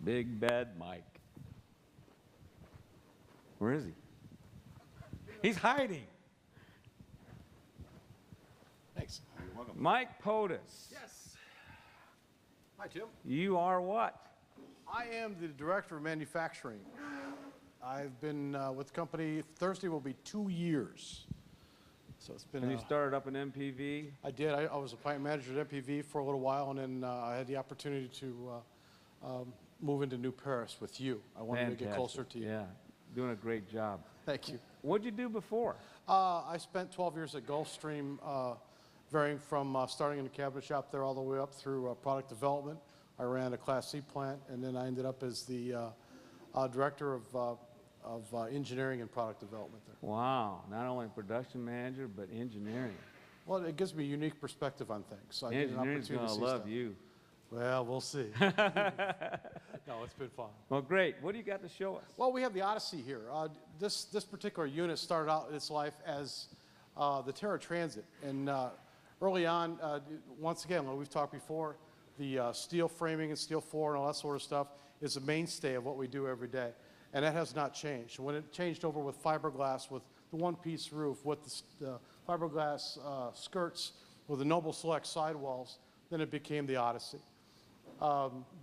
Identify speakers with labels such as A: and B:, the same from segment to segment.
A: Big bad Mike. Where is he? He's hiding.
B: Thanks. You're welcome.
A: Mike POTUS.
B: Yes. Hi, Tim.
A: You are what?
B: I am the Director of Manufacturing. I've been with the company, Thursday will be 2 years. So it's been.
A: And you started up in MPV?
B: I did. I was a plant manager at MPV for a little while, and then I had the opportunity to move into New Paris with you. I wanted to get closer to you.
A: Yeah, doing a great job.
B: Thank you.
A: What'd you do before?
B: I spent 12 years at Gulfstream, varying from starting in the cabinet shop there all the way up through product development. I ran a Class C plant, and then I ended up as the director of engineering and product development there.
A: Wow, not only production manager, but engineering.
B: Well, it gives me a unique perspective on things. So I get an
A: Engineering's
B: opportunity to
A: gonna
B: see
A: love
B: stuff.
A: you.
B: Well, we'll see. No, it's been fun.
A: Well, great. What do you got to show us?
B: Well, we have the Odyssey here. This particular unit started out its life as the Terra Transit, and early on, once again, like we've talked before, the steel framing and steel floor and all that sort of stuff is a mainstay of what we do every day, and that has not changed. When it changed over with fiberglass, with the one-piece roof, with the fiberglass skirts, with the Noble Select sidewalls, then it became the Odyssey.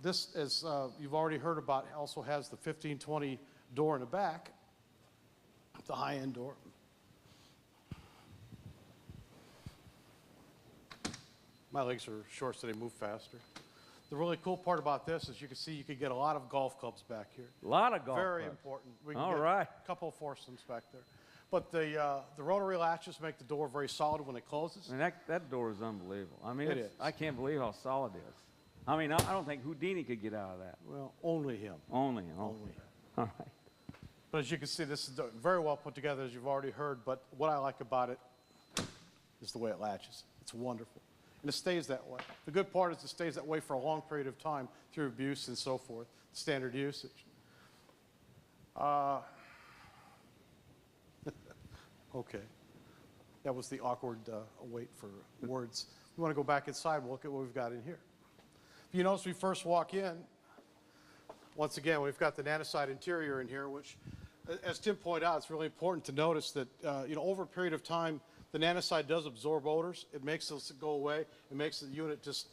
B: This, as you've already heard about, also has the 1520 door in the back, the high-end door. My legs are short, so they move faster. The really cool part about this is you can see you could get a lot of golf clubs back here.
A: A lot of golf
B: Very
A: clubs.
B: important. We can
A: All
B: get
A: right.
B: a couple of foursomes back there. But the rotary latches make the door very solid when it closes.
A: And that door is unbelievable. I mean,
B: It is.
A: I can't believe how solid it is. I mean, I don't think Houdini could get out of that.
B: Well, only him.
A: Only him.
B: Only him.
A: All right.
B: But as you can see, this is very well put together, as you've already heard. But what I like about it is the way it latches. It's wonderful. And it stays that way. The good part is it stays that way for a long period of time through abuse and so forth, standard usage. Okay. That was the awkward wait for words. We want to go back inside and look at what we've got in here. If you notice, we first walk in, once again, we've got the nanoside interior in here, which, as Tim pointed out, it's really important to notice that, over a period of time, the nanoside does absorb odors. It makes those go away. It makes the unit just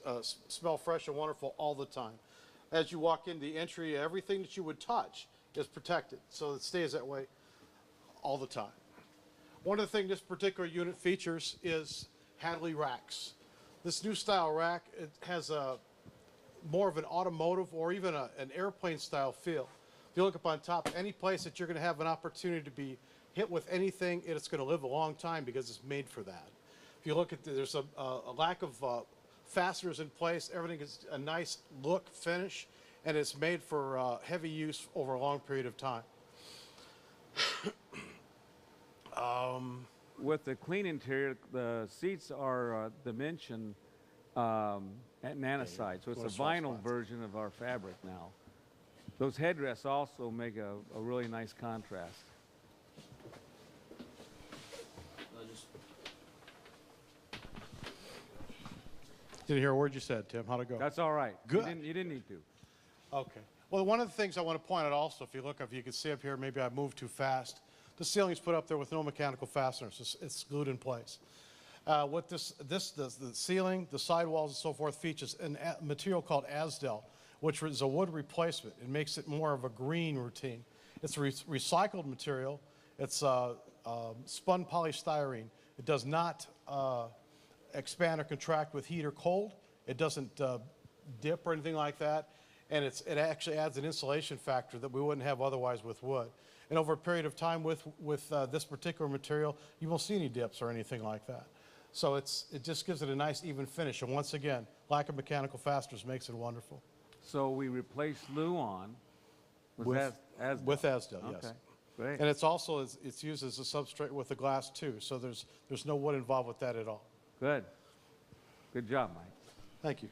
B: smell fresh and wonderful all the time. As you walk in the entry, everything that you would touch is protected, so it stays that way all the time. One of the things this particular unit features is Hadley racks. This new style rack, it has more of an automotive or even an airplane style feel. If you look up on top, any place that you're going to have an opportunity to be hit with anything, it's going to live a long time because it's made for that. If you look at there's a lack of fasteners in place. Everything is a nice look, finish, and it's made for heavy use over a long period of time.
A: With the clean interior, the seats are dimension at nanoside, so it's a vinyl version of our fabric now. Those headrests also make a really nice contrast.
B: Didn't hear a word you said, Tim. How'd it go?
A: That's all right.
B: Good.
A: You didn't need to.
B: Okay. Well, one of the things I want to point out also, if you can see up here, maybe I moved too fast. The ceiling's put up there with no mechanical fasteners. It's glued in place. What the ceiling, the sidewalls, and so forth features a material called Asdel, which is a wood replacement. It makes it more of a green routine. It's a recycled material. It's spun polystyrene. It does not expand or contract with heat or cold. It doesn't dip or anything like that. And it actually adds an insulation factor that we wouldn't have otherwise with wood. And over a period of time with this particular material, you won't see any dips or anything like that. So it just gives it a nice even finish. And once again, lack of mechanical fasteners makes it wonderful.
A: So we replaced Luon with Asdel.
B: With Asdel, yes.
A: Okay, great.
B: And it's also it's used as a substrate with the glass too. So there's no wood involved with that at all.
A: Good. Good job, Mike.
B: Thank you.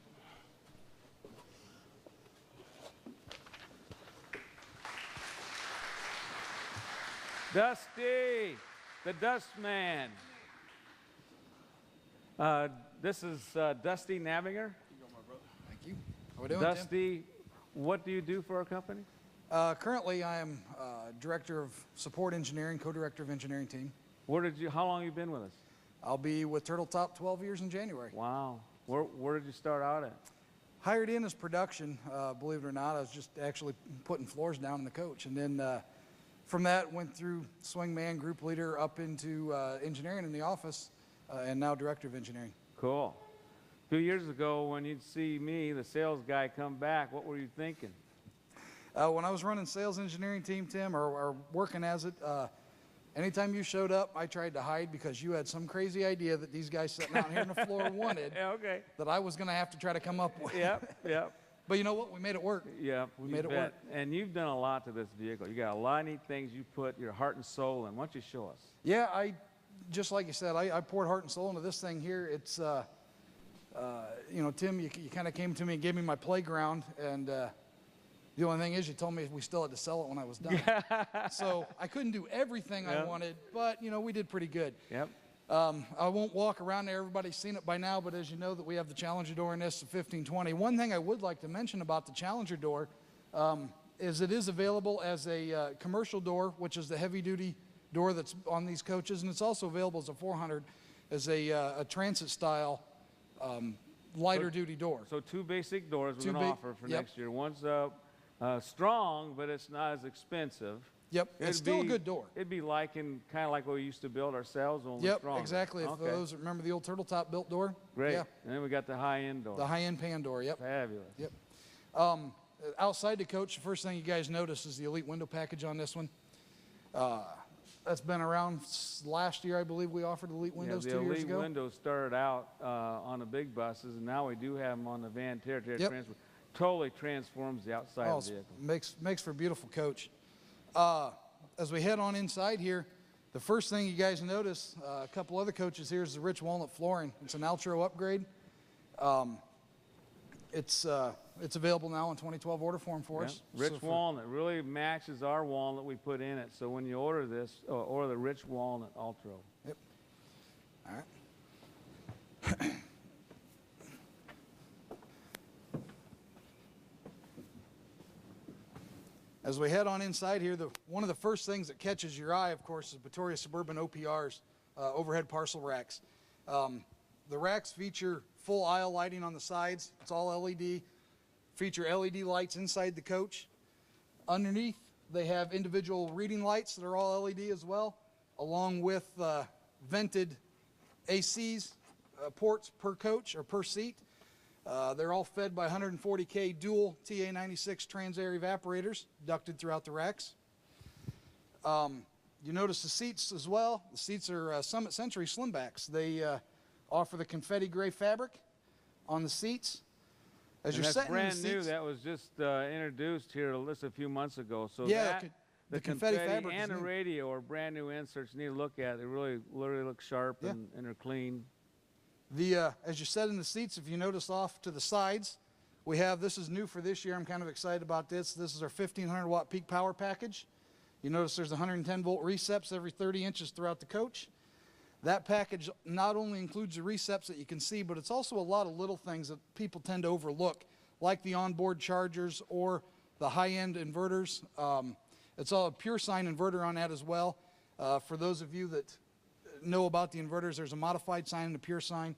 A: Dusty, the Dust Man. This is Dusty Navinger.
C: Thank you. How we doing,
A: Dusty, What do you do for our company?
C: Currently, I am Director of Support Engineering, Co-Director of Engineering Team.
A: How long have you been with us?
C: I'll be with Turtle Top 12 years in January.
A: Wow. Where did you start out at?
C: Hired in as production, believe it or not. I was just actually putting floors down in the coach. And then from that, went through swingman, group leader, up into engineering in the office, and now Director of Engineering.
A: Cool. 2 years ago, when you'd see me, the sales guy, come back, what were you thinking?
C: When I was running sales engineering team, Tim, or working as it, anytime you showed up, I tried to hide because you had some crazy idea that these guys sitting out here on the floor wanted.
A: Yeah, okay.
C: That I was going to have to try to come up with.
A: Yep.
C: But you know what? We made it work.
A: Yeah,
C: We made it work.
A: And you've done a lot to this vehicle. You got a lot of neat things you put your heart and soul in. Why don't you show us?
C: Yeah, just like you said, I poured heart and soul into this thing here. It's, you know, Tim, you kind of came to me and gave me my playground, and the only thing is you told me we still had to sell it when I was done. So I couldn't do everything I wanted, but, you know, we did pretty good.
A: Yep.
C: I won't walk around there. Everybody's seen it by now, but as you know that we have the Challenger door in this 1520. One thing I would like to mention about the Challenger door is it is available as a commercial door, which is the heavy-duty door that's on these coaches, and it's also available as a 400 as a transit-style lighter-duty door.
A: So two basic doors we're going to offer for next year. One's strong, but it's not as expensive.
C: Yep, it's still a good door.
A: It'd be kind of like what we used to build ourselves, only stronger.
C: Exactly. If those remember the old turtle top built door?
A: Great.
C: Yeah.
A: And then we got the high-end door.
C: The high-end pan door. Yep.
A: Fabulous.
C: Yep. Outside the coach, the first thing you guys notice is the Elite window package on this one. That's been around last year, I believe. We offered Elite windows 2 years ago.
A: The Elite windows started out on the big buses, and now we do have them on the van territory transfer. Totally transforms the outside of the vehicle.
C: Makes for a beautiful coach. As we head on inside here, the first thing you guys notice, a couple other coaches here, is the rich walnut flooring. It's an Altro upgrade. It's available now in 2012 order form for us.
A: Rich walnut really matches our walnut we put in it. So when you order this, order the rich walnut Altro.
C: Yep. All right. As we head on inside here, one of the first things that catches your eye, of course, is Victoria Suburban OPRs, overhead parcel racks. The racks feature full aisle lighting on the sides. It's all LED. Feature LED lights inside the coach. Underneath, they have individual reading lights that are all LED as well, along with vented ACs ports per coach or per seat. They're all fed by 140K dual TA96 trans-air evaporators ducted throughout the racks. You notice the seats as well. The seats are Summit Century Slimbacks. They offer the confetti gray fabric on the seats. As you're sitting in the seats,
A: brand new. That was just introduced here a few months ago. So
C: yeah,
A: the confetti fabric and the radio are brand new inserts. You need to look at. They really look sharp and they're clean.
C: As you sit in the seats, if you notice off to the sides, we have, this is new for this year. I'm kind of excited about this. This is our 1500 watt peak power package. You notice there's 110 volt receps every 30 inches throughout the coach. That package not only includes the receps that you can see, but it's also a lot of little things that people tend to overlook, like the onboard chargers or the high-end inverters. It's all a pure sine inverter on that as well. For those of you that know about the inverters, there's a modified sine and a pure sine.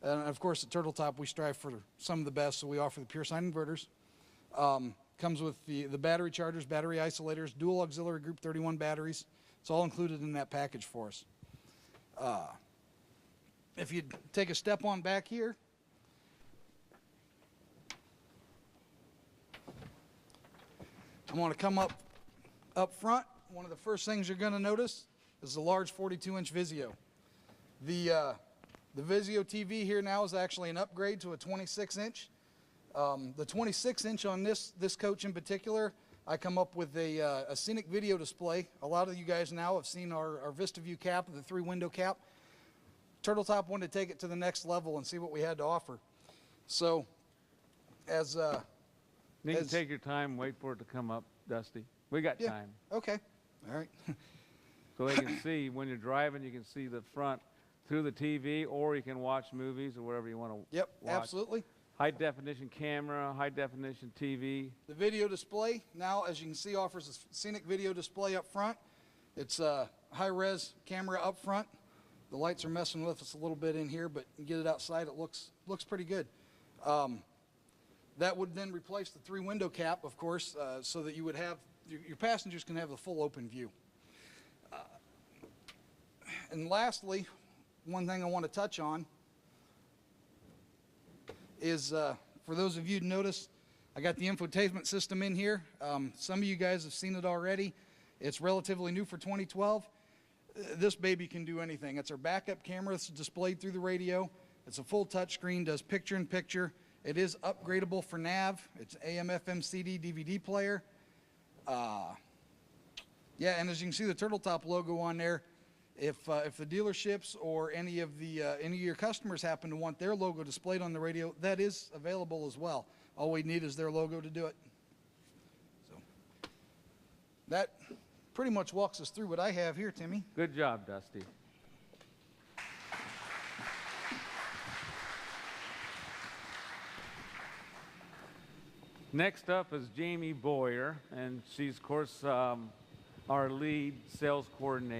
C: And of course, at Turtle Top, we strive for some of the best, so we offer the pure sine inverters. Comes with the battery chargers, battery isolators, dual auxiliary group 31 batteries. It's all included in that package for us. If you take a step on back here, I'm going to come up front. One of the first things you're going to notice is the large 42-inch Vizio. The Vizio TV here now is actually an upgrade to a 26-inch. The 26-inch on this coach in particular, I come up with a scenic video display. A lot of you guys now have seen our VistaView cap, the 3-window cap. Turtle Top wanted to take it to the next level and see what we had to offer. So,
A: you can take your time and wait for it to come up, Dusty. We got time.
C: Okay. All right.
A: So they can see, when you're driving, you can see the front through the TV, or you can watch movies or whatever you want to watch.
C: Absolutely.
A: high definition camera, high definition TV.
C: The video display now, as you can see, offers a scenic video display up front. It's a high-res camera up front. The lights are messing with us a little bit in here, but you get it outside, it looks pretty good. That would then replace the 3-window cap, of course, so that you would have, your passengers can have the full open view. And lastly, one thing I want to touch on is, for those of you who notice, I got the infotainment system in here. Some of you guys have seen it already. It's relatively new for 2012. This baby can do anything. It's our backup camera. It's displayed through the radio. It's a full touchscreen, does picture-in-picture. It is upgradable for nav. It's AM, FM, CD, DVD player. Yeah, and as you can see the Turtle Top logo on there, if the dealerships or any of your customers happen to want their logo displayed on the radio, that is available as well. All we need is their logo to do it. So that pretty much walks us through what I have here, Timmy.
A: Good job, Dusty. Next up is Jamie Boyer, and she's, of course, our lead sales coordinator.